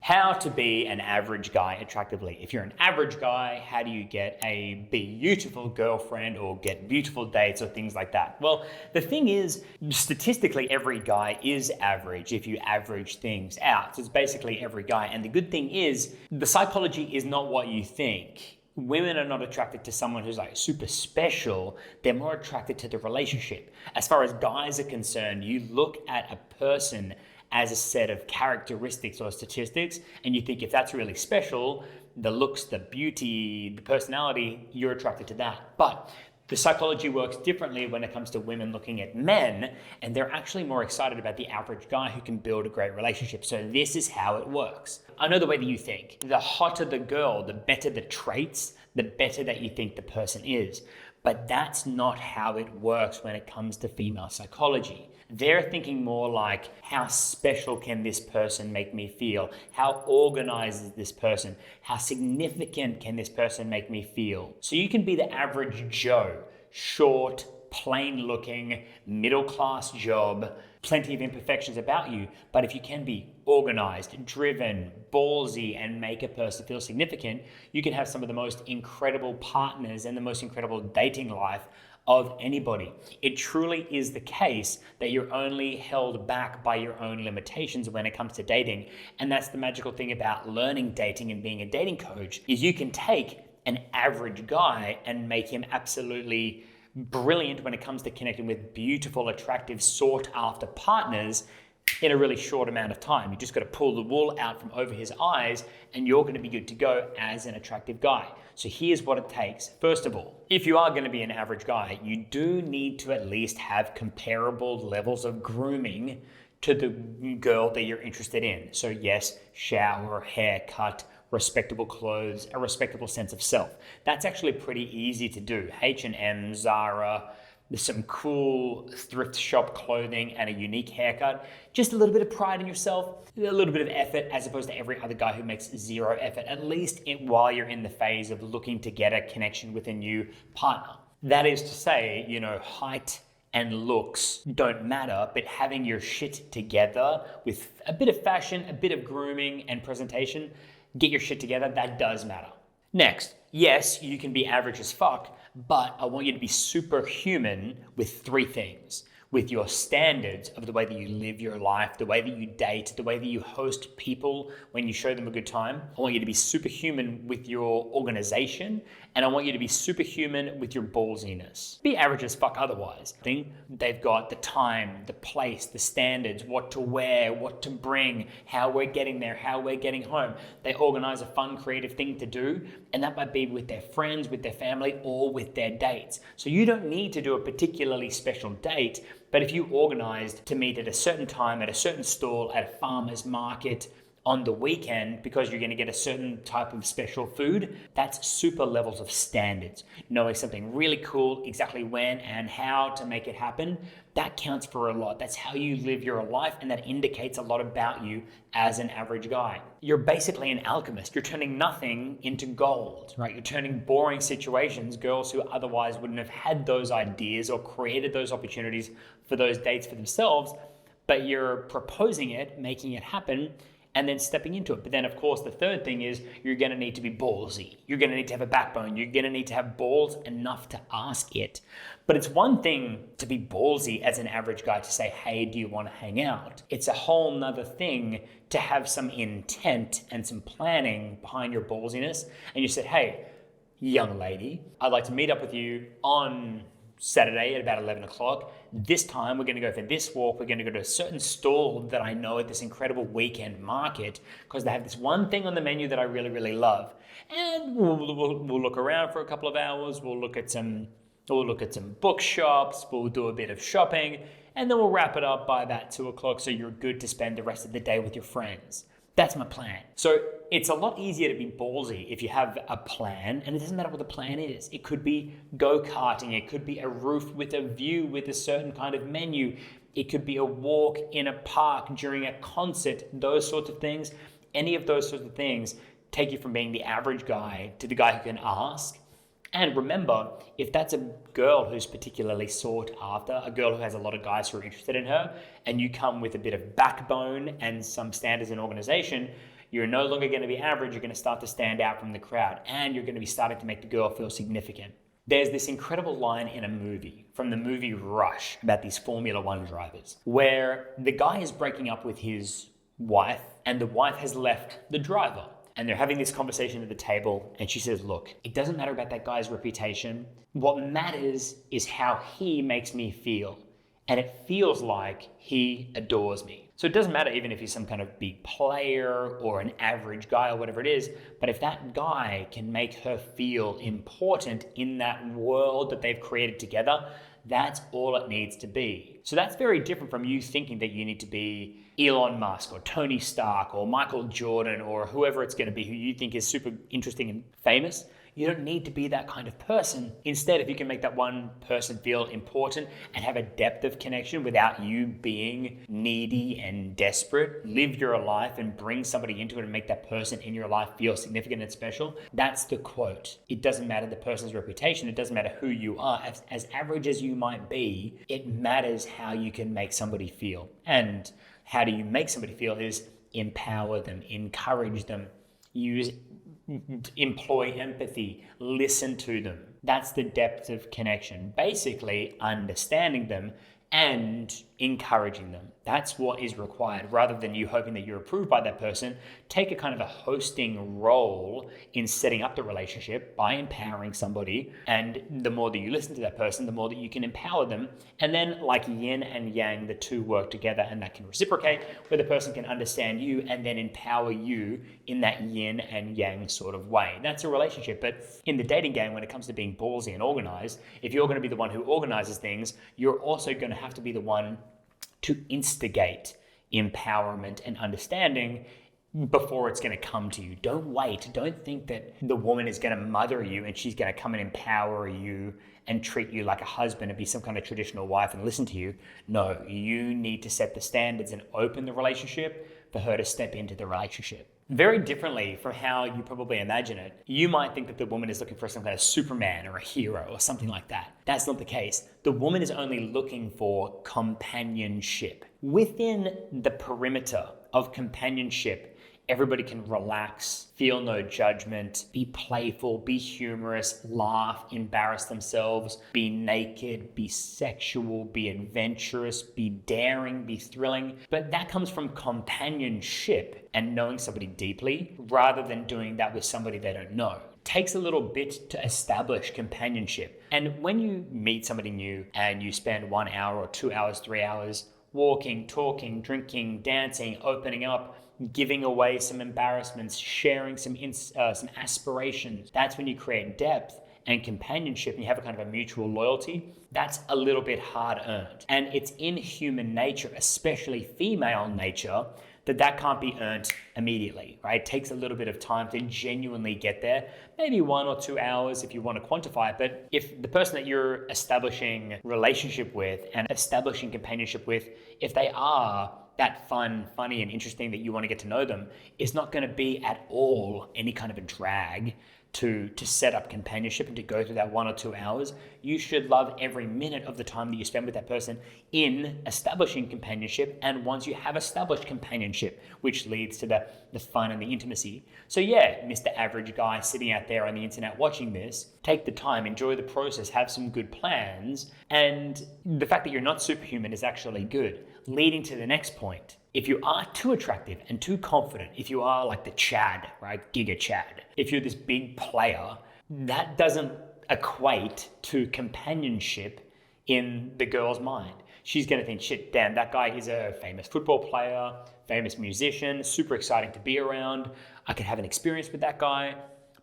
How to be an average guy attractively. If you're an average guy, how do you get a beautiful girlfriend or get beautiful dates or things like that? Well, the thing is, statistically, every guy is average if you average things out. So it's basically every guy. And the good thing is, the psychology is not what you think. Women are not attracted to someone who's like super special. They're more attracted to the relationship. As far as guys are concerned, you look at a person as a set of characteristics or statistics, and you think if that's really special, the looks, the beauty, the personality, you're attracted to that. But the psychology works differently when it comes to women looking at men, and they're actually more excited about the average guy who can build a great relationship. So this is how it works. I know the way that you think. The hotter the girl, the better the traits, the better that you think the person is. But that's not how it works when it comes to female psychology. They're thinking more like, how special can this person make me feel? How organized is this person? How significant can this person make me feel? So you can be the average Joe, short, plain looking, middle class job, plenty of imperfections about you. But if you can be organized, driven, ballsy, and make a person feel significant, you can have some of the most incredible partners and the most incredible dating life of anybody. It truly is the case that you're only held back by your own limitations when it comes to dating. And that's the magical thing about learning dating and being a dating coach, is you can take an average guy and make him absolutely brilliant when it comes to connecting with beautiful, attractive, sought after partners in a really short amount of time. You just got to pull the wool out from over his eyes and you're going to be good to go as an attractive guy. So here's what it takes. First of all, if you are going to be an average guy, you do need to at least have comparable levels of grooming to the girl that you're interested in. So yes, shower, haircut, respectable clothes, a respectable sense of self. That's actually pretty easy to do. H&M, Zara, there's some cool thrift shop clothing and a unique haircut. Just a little bit of pride in yourself, a little bit of effort, as opposed to every other guy who makes zero effort, at least while you're in the phase of looking to get a connection with a new partner. That is to say, height and looks don't matter, but having your shit together with a bit of fashion, a bit of grooming and presentation, get your shit together, that does matter. Next, yes, you can be average as fuck, but I want you to be superhuman with three things. With your standards of the way that you live your life, the way that you date, the way that you host people when you show them a good time. I want you to be superhuman with your organization, and I want you to be superhuman with your ballsiness. Be average as fuck otherwise. They've got the time, the place, the standards, what to wear, what to bring, how we're getting there, how we're getting home. They organize a fun, creative thing to do, and that might be with their friends, with their family, or with their dates. So you don't need to do a particularly special date, but if you organized to meet at a certain time, at a certain stall, at a farmer's market, on the weekend, because you're going to get a certain type of special food, that's super levels of standards. Knowing something really cool, exactly when and how to make it happen, that counts for a lot. That's how you live your life, and that indicates a lot about you as an average guy. You're basically an alchemist. You're turning nothing into gold, right? You're turning boring situations, girls who otherwise wouldn't have had those ideas or created those opportunities for those dates for themselves, but you're proposing it, making it happen, and then stepping into it. But then, of course, the third thing is you're going to need to be ballsy. You're going to need to have a backbone. You're going to need to have balls enough to ask it. But it's one thing to be ballsy as an average guy to say, hey, do you want to hang out? It's a whole nother thing to have some intent and some planning behind your ballsiness. And you said, hey, young lady, I'd like to meet up with you on Saturday at about 11 o'clock. This time we're going to go for this walk. We're going to go to a certain stall that I know at this incredible weekend market because they have this one thing on the menu that I really, really love. And we'll look around for a couple of hours. We'll look at some bookshops. We'll do a bit of shopping, and then we'll wrap it up by about 2 o'clock so you're good to spend the rest of the day with your friends. That's my plan. So it's a lot easier to be ballsy if you have a plan, and it doesn't matter what the plan is. It could be go-karting. It could be a roof with a view with a certain kind of menu. It could be a walk in a park during a concert, those sorts of things. Any of those sorts of things take you from being the average guy to the guy who can ask. And remember, if that's a girl who's particularly sought after, a girl who has a lot of guys who are interested in her, and you come with a bit of backbone and some standards and organization, You're no longer going to be average. You're going to start to stand out from the crowd, and you're going to be starting to make the girl feel significant. There's this incredible line in a movie, from the movie Rush, about these Formula One drivers, where the guy is breaking up with his wife, and the wife has left the driver. And they're having this conversation at the table, and she says, look, it doesn't matter about that guy's reputation. What matters is how he makes me feel. And it feels like he adores me. So it doesn't matter even if he's some kind of big player or an average guy or whatever it is, but if that guy can make her feel important in that world that they've created together, that's all it needs to be. So that's very different from you thinking that you need to be Elon Musk or Tony Stark or Michael Jordan or whoever it's going to be who you think is super interesting and famous. You don't need to be that kind of person. Instead, if you can make that one person feel important and have a depth of connection without you being needy and desperate, live your life and bring somebody into it and make that person in your life feel significant and special, that's the quote. It doesn't matter the person's reputation. It doesn't matter who you are. As average as you might be, it matters how you can make somebody feel. And how do you make somebody feel is empower them, encourage them, employ empathy, listen to them. That's the depth of connection. Basically, understanding them and encouraging them. That's what is required. Rather than you hoping that you're approved by that person, take a kind of a hosting role in setting up the relationship by empowering somebody. And the more that you listen to that person, the more that you can empower them. And then like yin and yang, the two work together, and that can reciprocate, where the person can understand you and then empower you in that yin and yang sort of way. That's a relationship. But in the dating game, when it comes to being ballsy and organized, if you're going to be the one who organizes things, you're also going to have to be the one to instigate empowerment and understanding before it's going to come to you. Don't wait. Don't think that the woman is going to mother you and she's going to come and empower you and treat you like a husband and be some kind of traditional wife and listen to you. No, you need to set the standards and open the relationship for her to step into the relationship. Very differently from how you probably imagine it, you might think that the woman is looking for some kind of Superman or a hero or something like that. That's not the case. The woman is only looking for companionship. Within the perimeter of companionship, everybody can relax, feel no judgment, be playful, be humorous, laugh, embarrass themselves, be naked, be sexual, be adventurous, be daring, be thrilling. But that comes from companionship and knowing somebody deeply rather than doing that with somebody they don't know. It takes a little bit to establish companionship. And when you meet somebody new and you spend 1 hour or 2 hours, 3 hours walking, talking, drinking, dancing, opening up, giving away some embarrassments, sharing some aspirations. That's when you create depth and companionship and you have a kind of a mutual loyalty. That's a little bit hard earned. And it's in human nature, especially female nature, that can't be earned immediately, right? It takes a little bit of time to genuinely get there, maybe 1 or 2 hours if you want to quantify it. But if the person that you're establishing relationship with and establishing companionship with, if they are that fun, funny, and interesting that you want to get to know them, it's not going to be at all any kind of a drag to set up companionship and to go through that 1 or 2 hours. You should love every minute of the time that you spend with that person in establishing companionship. And once you have established companionship, which leads to the fun and the intimacy. So yeah, Mr. Average Guy sitting out there on the internet watching this, take the time, enjoy the process, have some good plans. And the fact that you're not superhuman is actually good. Leading to the next point. If you are too attractive and too confident, if you are like the Chad, right, Giga Chad, if you're this big player, that doesn't equate to companionship in the girl's mind. She's going to think, shit, damn, that guy is a famous football player, famous musician, super exciting to be around. I could have an experience with that guy,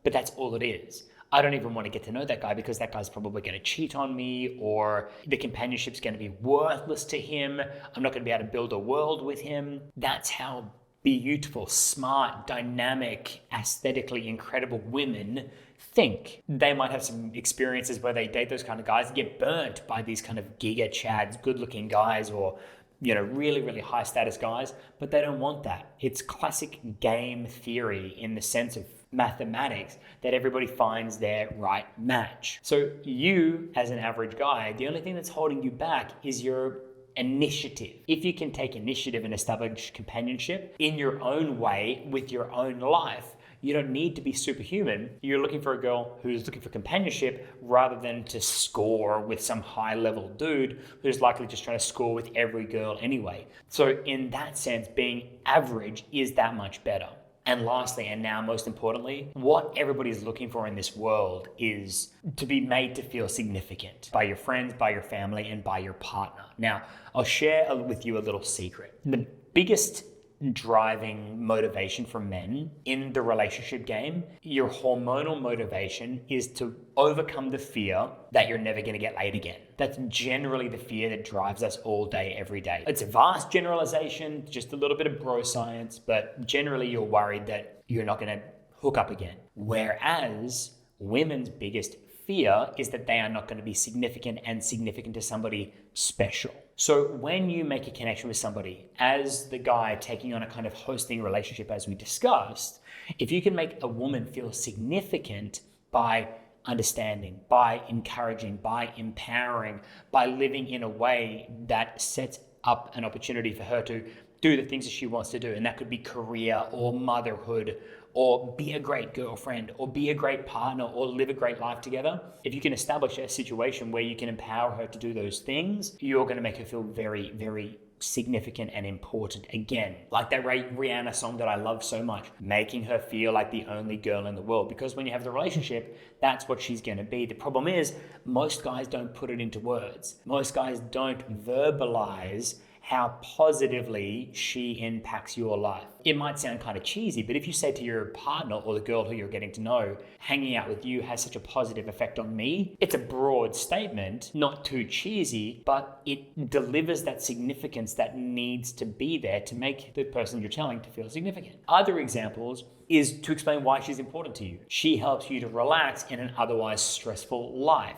but that's all it is. I don't even want to get to know that guy because that guy's probably going to cheat on me, or the companionship's going to be worthless to him. I'm not going to be able to build a world with him. That's how beautiful, smart, dynamic, aesthetically incredible women think. They might have some experiences where they date those kind of guys and get burnt by these kind of giga chads, good-looking guys, or really, really high status guys, but they don't want that. It's classic game theory in the sense of mathematics that everybody finds their right match. So you, as an average guy, the only thing that's holding you back is your initiative. If you can take initiative and establish companionship in your own way with your own life, you don't need to be superhuman. You're looking for a girl who's looking for companionship rather than to score with some high level dude who's likely just trying to score with every girl anyway. So in that sense, being average is that much better. And lastly, and now most importantly, what everybody's looking for in this world is to be made to feel significant by your friends, by your family, and by your partner. Now, I'll share with you a little secret. The biggest driving motivation for men in the relationship game, your hormonal motivation is to overcome the fear that you're never going to get laid again. That's generally the fear that drives us all day, every day. It's a vast generalization, just a little bit of bro science, but generally you're worried that you're not going to hook up again. Whereas women's biggest fear is that they are not going to be significant and significant to somebody special. So when you make a connection with somebody, as the guy taking on a kind of hosting relationship, as we discussed, if you can make a woman feel significant by understanding, by encouraging, by empowering, by living in a way that sets up an opportunity for her to do the things that she wants to do, and that could be career or motherhood, or be a great girlfriend, or be a great partner, or live a great life together. If you can establish a situation where you can empower her to do those things, you're going to make her feel very, very significant and important again. Like that Rihanna song that I love so much, making her feel like the only girl in the world. Because when you have the relationship, that's what she's going to be. The problem is, most guys don't put it into words. Most guys don't verbalize how positively she impacts your life. It might sound kind of cheesy, but if you say to your partner or the girl who you're getting to know, hanging out with you has such a positive effect on me, it's a broad statement, not too cheesy, but it delivers that significance that needs to be there to make the person you're telling to feel significant. Other examples is to explain why she's important to you. She helps you to relax in an otherwise stressful life.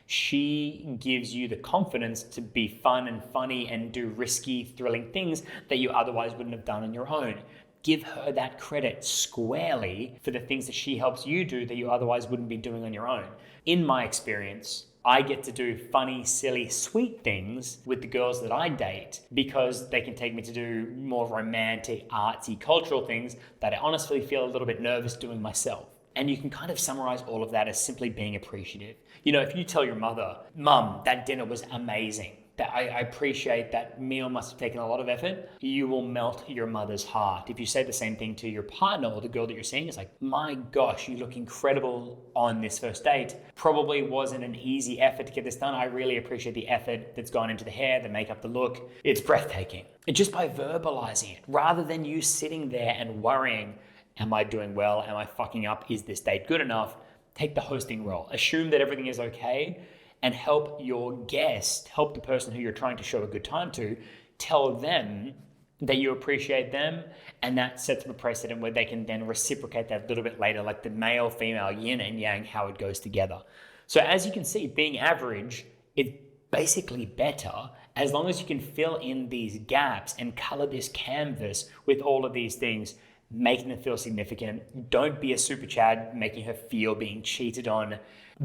She gives you the confidence to be fun and funny and do risky, thrilling things that you otherwise wouldn't have done on your own. Give her that credit squarely for the things that she helps you do that you otherwise wouldn't be doing on your own. In my experience, I get to do funny, silly, sweet things with the girls that I date because they can take me to do more romantic, artsy, cultural things that I honestly feel a little bit nervous doing myself. And you can kind of summarize all of that as simply being appreciative. You know, if you tell your mother, Mum, that dinner was amazing, that I appreciate that meal must have taken a lot of effort, you will melt your mother's heart. If you say the same thing to your partner or the girl that you're seeing, it's like, my gosh, you look incredible on this first date. Probably wasn't an easy effort to get this done. I really appreciate the effort that's gone into the hair, the makeup, the look. It's breathtaking. And just by verbalizing it, rather than you sitting there and worrying, am I doing well? Am I fucking up? Is this date good enough? Take the hosting role. Assume that everything is okay and help your guest, help the person who you're trying to show a good time to, tell them that you appreciate them, and that sets up a precedent where they can then reciprocate that a little bit later, like the male, female, yin and yang, how it goes together. So as you can see, being average is basically better as long as you can fill in these gaps and color this canvas with all of these things, making them feel significant. Don't be a super Chad, making her feel being cheated on.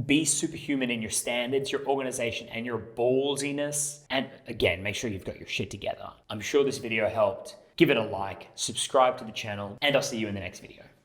Be superhuman in your standards, your organization, and your ballsiness. And again, make sure you've got your shit together. I'm sure this video helped. Give it a like, subscribe to the channel, and I'll see you in the next video.